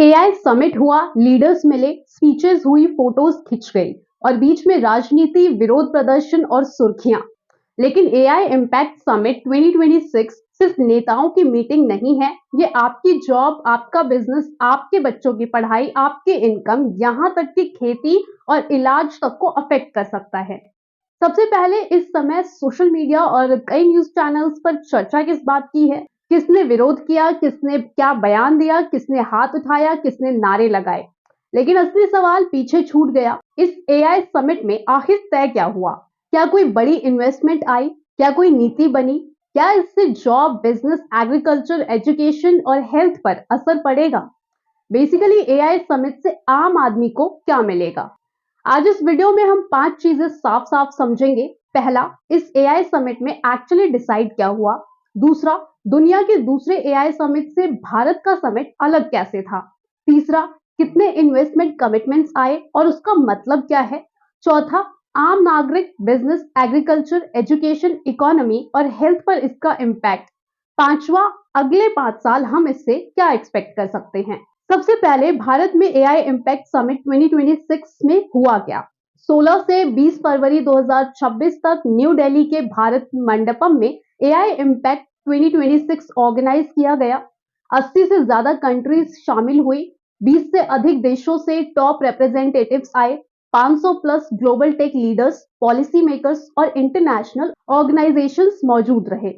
AI summit हुआ, leaders मिले, speeches हुई, फोटोज खिंच गई और बीच में राजनीति, विरोध प्रदर्शन और सुर्खियां। लेकिन एआई इम्पैक्ट समिट 2026 सिर्फ नेताओं की मीटिंग नहीं है। ये आपकी जॉब, आपका बिजनेस, आपके बच्चों की पढ़ाई, आपके इनकम, यहाँ तक कि खेती और इलाज तक को अफेक्ट कर सकता है। सबसे पहले इस समय सोशल मीडिया और कई न्यूज चैनल्स पर चर्चा किस बात की है? किसने विरोध किया, किसने क्या बयान दिया, किसने हाथ उठाया, किसने नारे लगाए। लेकिन असली सवाल पीछे छूट गया। इस एआई समिट में आखिर तय क्या हुआ? क्या कोई बड़ी इन्वेस्टमेंट आई? क्या कोई नीति बनी? क्या इससे जॉब, बिजनेस, एग्रीकल्चर, एजुकेशन और हेल्थ पर असर पड़ेगा? बेसिकली एआई समिट से आम आदमी को क्या मिलेगा? आज इस वीडियो में हम 5 चीजें साफ साफ समझेंगे। पहला, इस एआई समिट में एक्चुअली डिसाइड क्या हुआ। दूसरा, दुनिया के दूसरे एआई समिट से भारत का समिट अलग कैसे था। तीसरा, कितने इन्वेस्टमेंट कमिटमेंट्स आए और उसका मतलब क्या है। चौथा, आम नागरिक, बिजनेस, एग्रीकल्चर, एजुकेशन, इकोनॉमी और हेल्थ पर इसका इम्पैक्ट। पांचवा, अगले 5 साल हम इससे क्या एक्सपेक्ट कर सकते हैं। सबसे पहले भारत में एआई इम्पैक्ट समिट 2026 में हुआ क्या। 16 से 20 फरवरी 2026 तक न्यू दिल्ली के भारत मंडपम में एआई इम्पैक्ट 2026 ऑर्गेनाइज किया गया। 80 से ज्यादा कंट्रीज शामिल हुई, 20 से अधिक देशों से टॉप रिप्रेजेंटेटिव्स आए, 500 plus global tech leaders, policy makers और इंटरनेशनल ऑर्गेनाइजेशंस मौजूद रहे।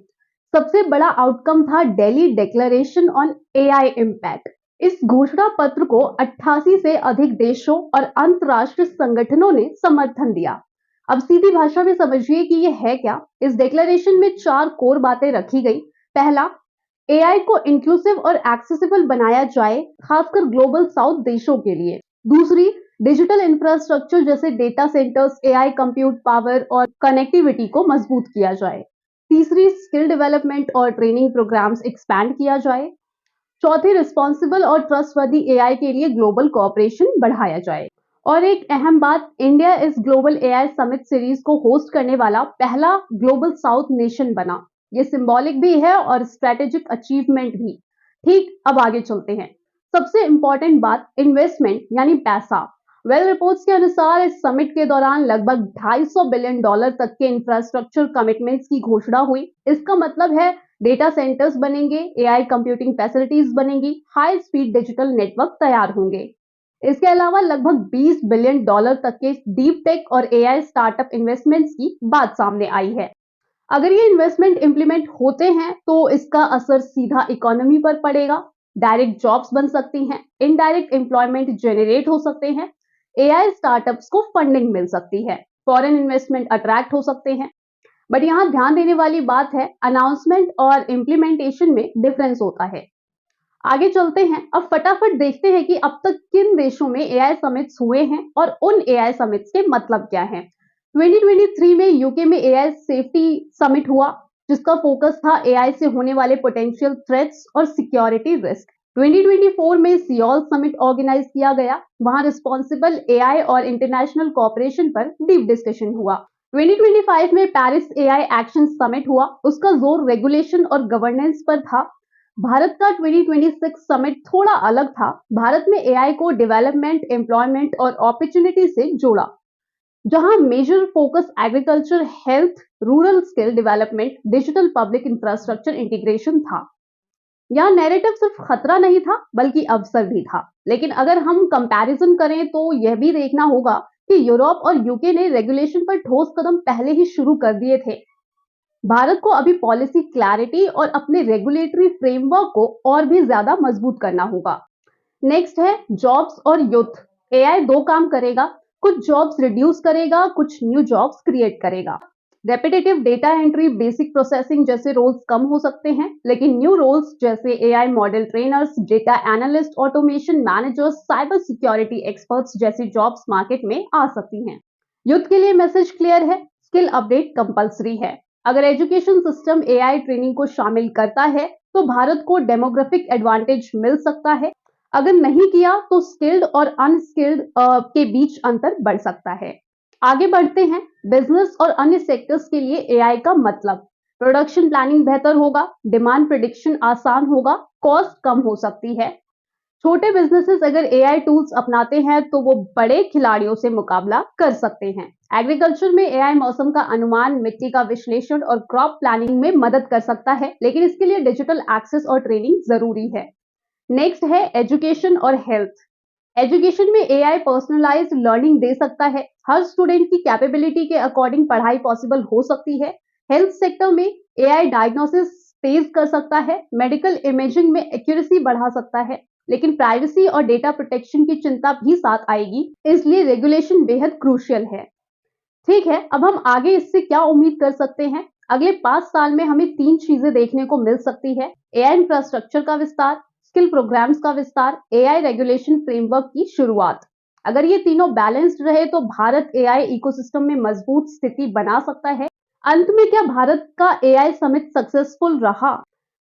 सबसे बड़ा आउटकम था Delhi declaration on AI impact. इस घोषणा पत्र को 88 से अधिक देशों और अंतरराष्ट्रीय संगठनों ने समर्थन दिया। अब सीधी भाषा में समझिए कि यह है क्या। इस डिक्लेरेशन में 4 कोर बातें रखी गई। पहला, एआई को इंक्लूसिव और एक्सेसिबल बनाया जाए, खासकर ग्लोबल साउथ देशों के लिए। दूसरी, डिजिटल इंफ्रास्ट्रक्चर जैसे data centres, AI compute power और कनेक्टिविटी को मजबूत किया जाए। तीसरी, स्किल डेवलपमेंट और ट्रेनिंग प्रोग्राम्स एक्सपैंड किया जाए। चौथी, रिस्पॉन्सिबल और ट्रस्टवर्दी एआई के लिए ग्लोबल कोऑपरेशन बढ़ाया जाए। और एक अहम बात, इंडिया इस ग्लोबल एआई समिट सीरीज को होस्ट करने वाला पहला ग्लोबल साउथ नेशन बना। ये सिंबॉलिक भी है और स्ट्रेटेजिक अचीवमेंट भी। ठीक, अब आगे चलते हैं। सबसे इंपॉर्टेंट बात, इन्वेस्टमेंट यानी पैसा। वेल रिपोर्ट्स के अनुसार इस समिट के दौरान लगभग $250 बिलियन तक के इंफ्रास्ट्रक्चर कमिटमेंट्स की घोषणा हुई। इसका मतलब है डेटा सेंटर्स बनेंगे, एआई कंप्यूटिंग फैसिलिटीज बनेंगी, हाई स्पीड डिजिटल नेटवर्क तैयार होंगे। इसके अलावा लगभग $20 बिलियन तक के डीप टेक और एआई स्टार्टअप इन्वेस्टमेंट्स की बात सामने आई है। अगर ये इन्वेस्टमेंट इंप्लीमेंट होते हैं तो इसका असर सीधा इकोनॉमी पर पड़ेगा। डायरेक्ट जॉब्स बन सकती हैं, इनडायरेक्ट एम्प्लॉयमेंट जनरेट हो सकते हैं, एआई स्टार्टअप्स को फंडिंग मिल सकती है, फॉरेन इन्वेस्टमेंट अट्रैक्ट हो सकते हैं। बट यहाँ ध्यान देने वाली बात है, अनाउंसमेंट और इम्प्लीमेंटेशन में डिफरेंस होता है। आगे चलते हैं, अब फटाफट देखते हैं कि अब तक किन देशों में एआई समिट्स हुए हैं और उन एआई समिट्स के मतलब क्या हैं। 2023 में यूके में एआई सेफ्टी समिट हुआ, जिसका फोकस था एआई से होने वाले पोटेंशियल थ्रेट्स और सिक्योरिटी रिस्क। 2024 में सियोल समिट ऑर्गेनाइज किया गया, वहां रिस्पॉन्सिबल एआई और इंटरनेशनल कोऑपरेशन पर डीप डिस्कशन हुआ। 2025 में पेरिस एआई एक्शन समिट हुआ, उसका जोर रेगुलेशन और गवर्नेंस पर था। भारत का 2026 समिट थोड़ा अलग था। भारत में एआई को डेवलपमेंट, एम्प्लॉयमेंट और अपॉर्चुनिटी से जोड़ा, जहां major focus agriculture, health, rural skill development, digital public infrastructure integration था। यहाँ नैरेटिव सिर्फ खतरा नहीं था बल्कि अवसर भी था। लेकिन अगर हम कंपैरिजन करें तो यह भी देखना होगा कि यूरोप और यूके ने रेगुलेशन पर ठोस कदम पहले ही शुरू कर दिए थे। भारत को अभी पॉलिसी क्लैरिटी और अपने रेगुलेटरी फ्रेमवर्क को और भी ज्यादा मजबूत करना होगा। नेक्स्ट है जॉब्स और यूथ। एआई 2 काम करेगा, कुछ जॉब्स रिड्यूस करेगा, कुछ न्यू जॉब्स क्रिएट करेगा। Repetitive data entry, basic processing जैसे रोल्स कम हो सकते हैं, लेकिन न्यू रोल्स जैसे AI model trainers, data analyst, automation managers, cyber security experts जैसी जॉब्स मार्केट में आ सकती हैं। यूथ के लिए मैसेज क्लियर है, स्किल अपडेट कंपलसरी है। अगर एजुकेशन सिस्टम एआई ट्रेनिंग को शामिल करता है तो भारत को डेमोग्राफिक एडवांटेज मिल सकता है। अगर नहीं किया तो स्किल्ड और अनस्किल्ड के बीच अंतर बढ़ सकता है। आगे बढ़ते हैं, बिजनेस और अन्य सेक्टर्स के लिए एआई का मतलब। प्रोडक्शन प्लानिंग बेहतर होगा, डिमांड प्रिडिक्शन आसान होगा, कॉस्ट कम हो सकती है। छोटे बिजनेसेस अगर एआई टूल्स अपनाते हैं तो वो बड़े खिलाड़ियों से मुकाबला कर सकते हैं। एग्रीकल्चर में एआई मौसम का अनुमान, मिट्टी का विश्लेषण और क्रॉप प्लानिंग में मदद कर सकता है, लेकिन इसके लिए डिजिटल एक्सेस और ट्रेनिंग जरूरी है। नेक्स्ट है एजुकेशन और हेल्थ। एजुकेशन में एआई पर्सनलाइज्ड लर्निंग दे सकता है। हर स्टूडेंट की कैपेबिलिटी के अकॉर्डिंग पढ़ाई पॉसिबल हो सकती है। हेल्थ सेक्टर में एआई डायग्नोसिस तेज कर सकता है, मेडिकल इमेजिंग में एक्यूरेसी बढ़ा सकता है, लेकिन प्राइवेसी और डेटा प्रोटेक्शन की चिंता भी साथ आएगी, इसलिए रेगुलेशन बेहद क्रूशियल है। ठीक है, अब हम आगे इससे क्या उम्मीद कर सकते हैं? अगले 5 साल में हमें 3 चीजें देखने को मिल सकती है। एआई इंफ्रास्ट्रक्चर का विस्तार, स्किल प्रोग्राम्स का विस्तार, एआई रेगुलेशन फ्रेमवर्क की शुरुआत। अगर ये तीनों बैलेंस्ड रहे तो भारत एआई इकोसिस्टम में मजबूत स्थिति बना सकता है। अंत में क्या भारत का एआई समिट सक्सेसफुल रहा?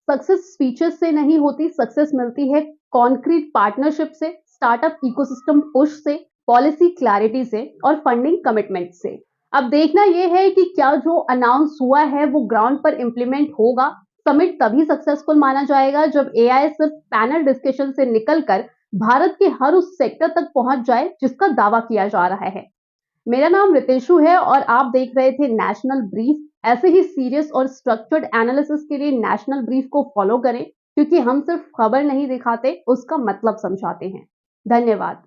सक्सेस स्पीचेस से नहीं होती, सक्सेस मिलती है कॉन्क्रीट पार्टनरशिप से, स्टार्टअप इकोसिस्टम पुश से, पॉलिसी क्लैरिटी से और फंडिंग कमिटमेंट से। अब देखना यह है कि क्या जो अनाउंस हुआ है वो ग्राउंड पर इंप्लीमेंट होगा। समिट तभी सक्सेसफुल माना जाएगा जब एआई सिर्फ पैनल डिस्कशन से निकलकर भारत के हर उस सेक्टर तक पहुंच जाए जिसका दावा किया जा रहा है। मेरा नाम रितेशु है और आप देख रहे थे नेशनल ब्रीफ। ऐसे ही सीरियस और स्ट्रक्चर्ड एनालिसिस के लिए नेशनल ब्रीफ को फॉलो करें, क्योंकि हम सिर्फ खबर नहीं दिखाते, उसका मतलब समझाते हैं। धन्यवाद।